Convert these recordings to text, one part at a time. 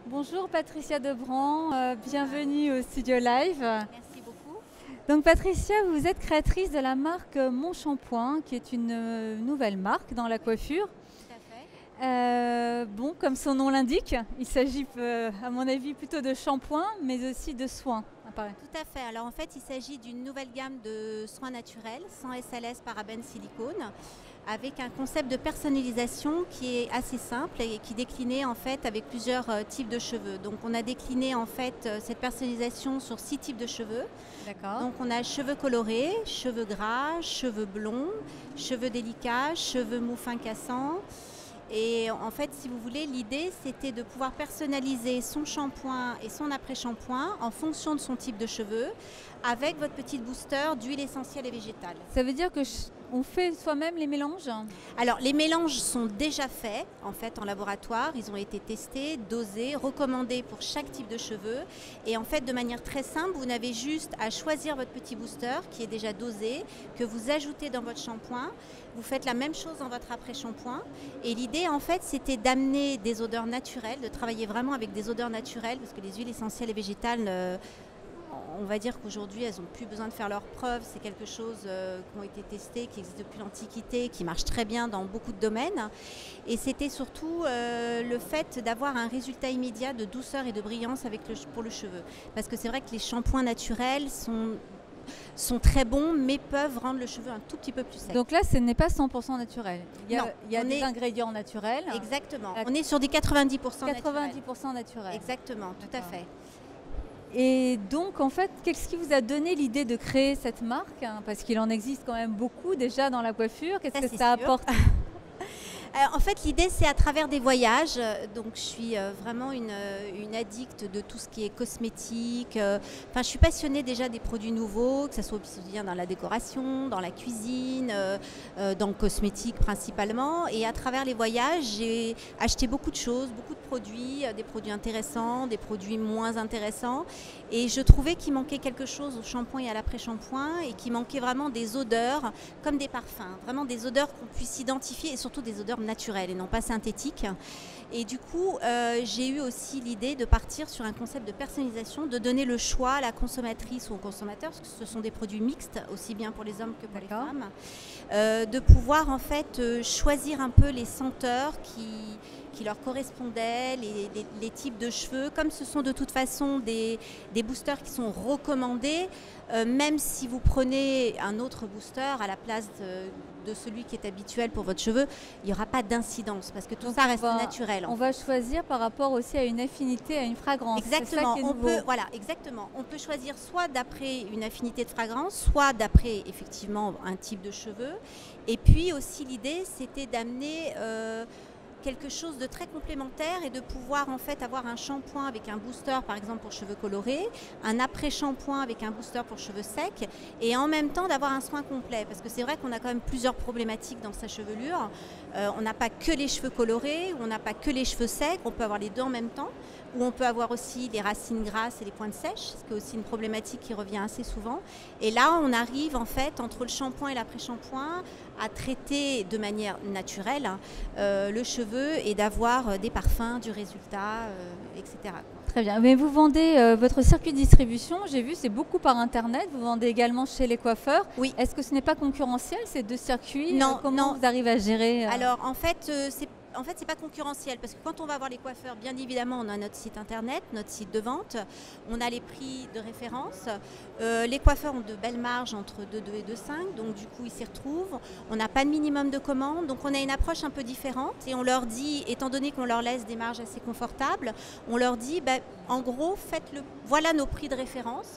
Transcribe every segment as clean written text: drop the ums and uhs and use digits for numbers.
Bonjour Patricia Debrand, bienvenue au Studio Live. Merci beaucoup. Donc Patricia, vous êtes créatrice de la marque Mon Shampoing, qui est une nouvelle marque dans la coiffure. Tout à fait. Bon, comme son nom l'indique, il s'agit à mon avis plutôt de shampoing, mais aussi de soins. Tout à fait. Alors en fait, il s'agit d'une nouvelle gamme de soins naturels, sans SLS, parabènes, silicone, avec un concept de personnalisation qui est assez simple et qui est décliné en fait avec plusieurs types de cheveux. Donc on a décliné en fait cette personnalisation sur 6 types de cheveux. D'accord. Donc on a cheveux colorés, cheveux gras, cheveux blonds, cheveux délicats, cheveux mous fins cassants. Et en fait, si vous voulez, l'idée, c'était de pouvoir personnaliser son shampoing et son après-shampoing en fonction de son type de cheveux, avec votre petite booster d'huile essentielle et végétale. Ça veut dire que on fait soi-même les mélanges? Alors, les mélanges sont déjà faits, en fait, en laboratoire. Ils ont été testés, dosés, recommandés pour chaque type de cheveux. Et en fait, de manière très simple, vous n'avez juste à choisir votre petit booster qui est déjà dosé, que vous ajoutez dans votre shampoing. Vous faites la même chose dans votre après-shampoing. Et l'idée, en fait, c'était d'amener des odeurs naturelles, de travailler vraiment avec des odeurs naturelles, parce que les huiles essentielles et végétales, on va dire qu'aujourd'hui, elles n'ont plus besoin de faire leurs preuves. C'est quelque chose qui ont été testés, qui existe depuis l'Antiquité, qui marche très bien dans beaucoup de domaines. Et c'était surtout le fait d'avoir un résultat immédiat de douceur et de brillance pour le cheveu. Parce que c'est vrai que les shampoings naturels sont très bons, mais peuvent rendre le cheveu un tout petit peu plus sec. Donc là, ce n'est pas 100% naturel. Il y a des est... ingrédients naturels. Exactement. On est sur des 90% naturels. 90% naturels. Exactement, tout à fait. Et donc, en fait, qu'est-ce qui vous a donné l'idée de créer cette marque? Parce qu'il en existe quand même beaucoup déjà dans la coiffure. Qu'est-ce que ça apporte? En fait, l'idée, c'est à travers des voyages. Donc, je suis vraiment une addict de tout ce qui est cosmétique. Enfin, je suis passionnée déjà des produits nouveaux, que ce soit aussi bien dans la décoration, dans la cuisine, dans le cosmétique principalement. Et à travers les voyages, j'ai acheté beaucoup de choses, beaucoup de produits, des produits intéressants, des produits moins intéressants. Et je trouvais qu'il manquait quelque chose au shampoing et à l'après-shampoing, et qu'il manquait vraiment des odeurs, comme des parfums. Vraiment des odeurs qu'on puisse identifier, et surtout des odeurs naturelles et non pas synthétiques. Et du coup, j'ai eu aussi l'idée de partir sur un concept de personnalisation, de donner le choix à la consommatrice ou au consommateur, parce que ce sont des produits mixtes, aussi bien pour les hommes que pour les femmes, de pouvoir en fait choisir un peu les senteurs qui leur correspondaient, les types de cheveux, comme ce sont de toute façon des boosters qui sont recommandés, même si vous prenez un autre booster à la place de celui qui est habituel pour votre cheveu, il n'y aura pas d'incidence parce que tout ça reste naturel. On va choisir par rapport aussi à une affinité, à une fragrance. Exactement. Exactement. On peut choisir soit d'après une affinité de fragrance, soit d'après effectivement un type de cheveux. Et puis aussi l'idée, c'était d'amener quelque chose de très complémentaire et de pouvoir en fait avoir un shampoing avec un booster par exemple pour cheveux colorés, un après-shampoing avec un booster pour cheveux secs et en même temps d'avoir un soin complet parce que c'est vrai qu'on a quand même plusieurs problématiques dans sa chevelure. On n'a pas que les cheveux colorés, on n'a pas que les cheveux secs, on peut avoir les deux en même temps ou on peut avoir aussi les racines grasses et les pointes sèches, ce qui est aussi une problématique qui revient assez souvent. Et là, on arrive en fait entre le shampoing et l'après-shampoing à traiter de manière naturelle le cheveu et d'avoir des parfums, du résultat, etc. Très bien. Mais vous vendez votre circuit de distribution, j'ai vu, c'est beaucoup par Internet. Vous vendez également chez les coiffeurs. Oui. Est-ce que ce n'est pas concurrentiel, ces deux circuits? Non. Comment vous arrivez à gérer Alors, en fait, c'est pas concurrentiel parce que quand on va voir les coiffeurs, bien évidemment, on a notre site internet, notre site de vente, on a les prix de référence. Les coiffeurs ont de belles marges entre 2,2 et 2,5, donc du coup, ils s'y retrouvent. On n'a pas de minimum de commande, donc on a une approche un peu différente et on leur dit, étant donné qu'on leur laisse des marges assez confortables, on leur dit, en gros, voilà nos prix de référence,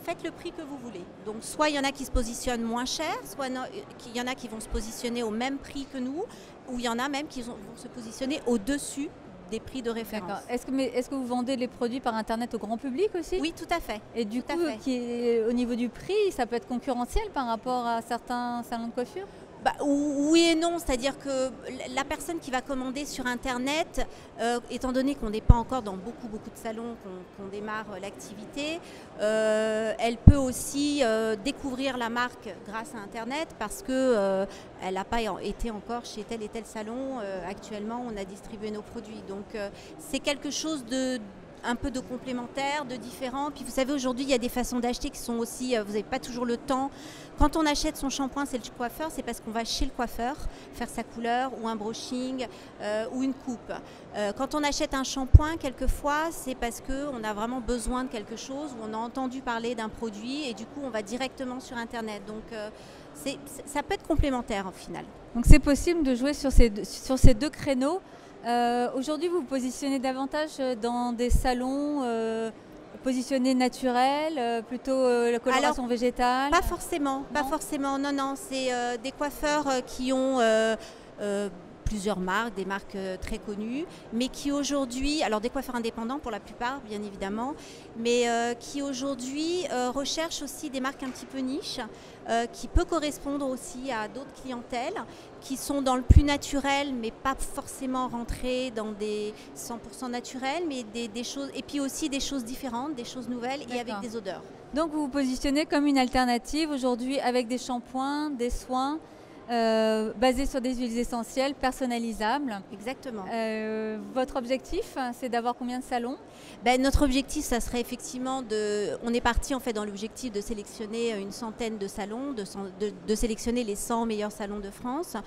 faites le prix que vous voulez. Donc soit il y en a qui se positionnent moins cher, soit il y en a qui vont se positionner au même prix que nous, ou il y en a même qui vont se positionner au-dessus des prix de référence. Est-ce que vous vendez les produits par Internet au grand public aussi? Oui, tout à fait. Et du coup, au niveau du prix, ça peut être concurrentiel par rapport à certains salons de coiffure? Oui et non, c'est-à-dire que la personne qui va commander sur Internet, étant donné qu'on n'est pas encore dans beaucoup de salons, qu'on démarre l'activité, elle peut aussi découvrir la marque grâce à Internet parce que elle n'a pas été encore chez tel et tel salon. Actuellement, on a distribué nos produits. Donc, c'est quelque chose un peu de complémentaire, de différent. Puis vous savez, aujourd'hui, il y a des façons d'acheter qui sont aussi, vous n'avez pas toujours le temps. Quand on achète son shampoing, c'est le coiffeur, c'est parce qu'on va chez le coiffeur faire sa couleur ou un brushing ou une coupe. Quand on achète un shampoing, quelquefois, c'est parce qu'on a vraiment besoin de quelque chose ou on a entendu parler d'un produit et du coup, on va directement sur Internet. Donc, ça peut être complémentaire au final. Donc, c'est possible de jouer sur ces deux créneaux. Aujourd'hui, vous vous positionnez davantage dans des salons positionnés naturels, plutôt la coloration végétale? Pas forcément, non, c'est des coiffeurs qui ont plusieurs marques, des marques très connues, mais qui aujourd'hui, alors des coiffeurs indépendants pour la plupart, bien évidemment, mais qui aujourd'hui recherchent aussi des marques un petit peu niches, qui peut correspondre aussi à d'autres clientèles, qui sont dans le plus naturel, mais pas forcément rentrer dans des 100% naturels, mais des choses, et puis aussi des choses différentes, des choses nouvelles et avec des odeurs. Donc vous vous positionnez comme une alternative aujourd'hui avec des shampoings, des soins, basé sur des huiles essentielles personnalisables. Exactement. Votre objectif, c'est d'avoir combien de salons? Notre objectif, ça serait effectivement on est parti en fait dans l'objectif de sélectionner une centaine de salons, de sélectionner les 100 meilleurs salons de France,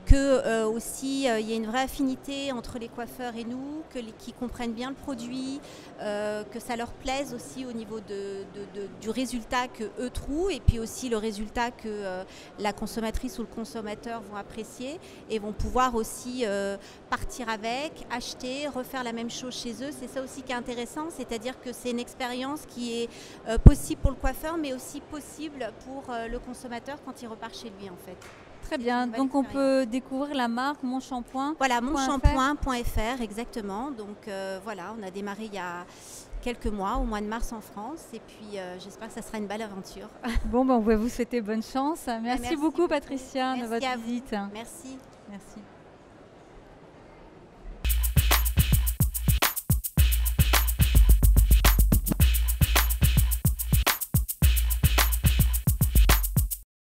que aussi il y a une vraie affinité entre les coiffeurs et nous, qu'ils comprennent bien le produit, que ça leur plaise aussi au niveau du résultat que eux trouvent et puis aussi le résultat que la consommatrice ou le consommateur vont apprécier et vont pouvoir aussi partir avec, acheter, refaire la même chose chez eux. C'est ça aussi qui est intéressant, c'est-à-dire que c'est une expérience qui est possible pour le coiffeur mais aussi possible pour le consommateur quand il repart chez lui en fait. Très bien, donc on peut découvrir la marque Mon Shampoing. Voilà, monshampoing.fr exactement. Donc voilà, on a démarré il y a quelques mois, au mois de mars en France, et puis j'espère que ça sera une belle aventure. Bon, on va vous souhaiter bonne chance. Merci beaucoup Patricia de votre visite. Merci. Merci.